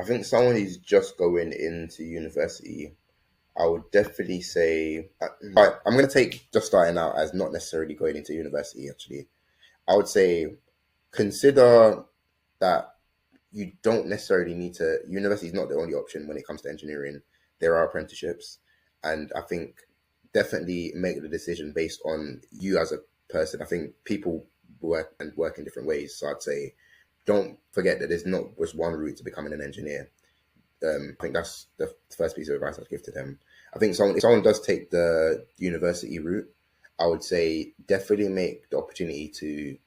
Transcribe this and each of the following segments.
I think someone who's just going into university, I would definitely say, right, I'm going to take just starting out as not necessarily going into university, actually. I would say consider that you don't necessarily need to, university is not the only option when it comes to engineering. There are apprenticeships. And I think definitely make the decision based on you as a person. I think people work in different ways. So I'd say don't forget that there's not just one route to becoming an engineer. I think that's the first piece of advice I'd give to them. I think if someone does take the university route, I would say definitely make the opportunity to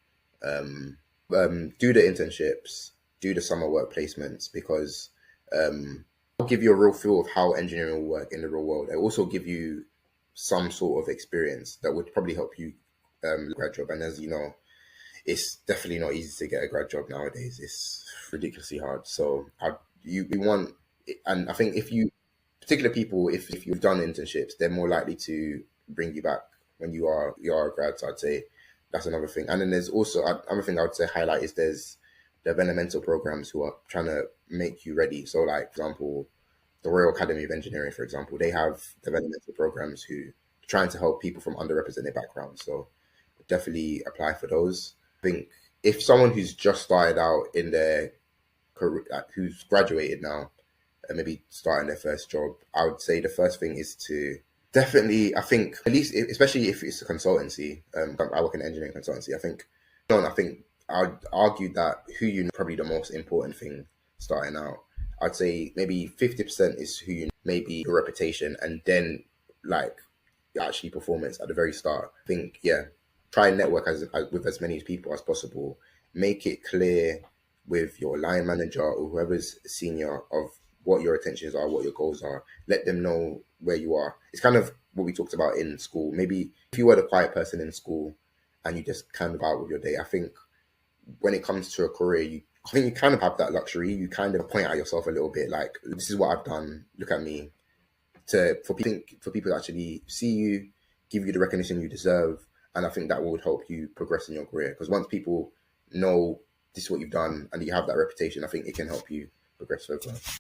do the internships, do the summer work placements, because it'll give you a real feel of how engineering will work in the real world. It also give you some sort of experience that would probably help you grad job. And as you know, it's definitely not easy to get a grad job nowadays. It's ridiculously hard. So you want, and I think if you, particular people, if you've done internships, they're more likely to bring you back when you are a grad. So I'd say that's another thing. And then there's also another thing I would say highlight is there's developmental programs who are trying to make you ready. So like for example, the Royal Academy of Engineering, for example, they have developmental programs who trying to help people from underrepresented backgrounds. So definitely apply for those. I think if someone who's just started out in their career, who's graduated now, and maybe starting their first job, I would say the first thing is to definitely, I think, at least, especially if it's a consultancy, I work in engineering consultancy. I think I'd argue that who you know probably the most important thing starting out. I'd say maybe 50% is who you know, maybe your reputation, and then like actually performance at the very start. I think, yeah, try and network with as many people as possible. Make it clear with your line manager or whoever's senior of what your intentions are, what your goals are. Let them know where you are. It's kind of what we talked about in school. Maybe if you were the quiet person in school and you just kind of out with your day, I think when it comes to a career, I think you kind of have that luxury. You kind of point at yourself a little bit, like this is what I've done. Look at me. For people to actually see you, give you the recognition you deserve, and I think that would help you progress in your career. Because once people know this is what you've done and you have that reputation, I think it can help you progress further.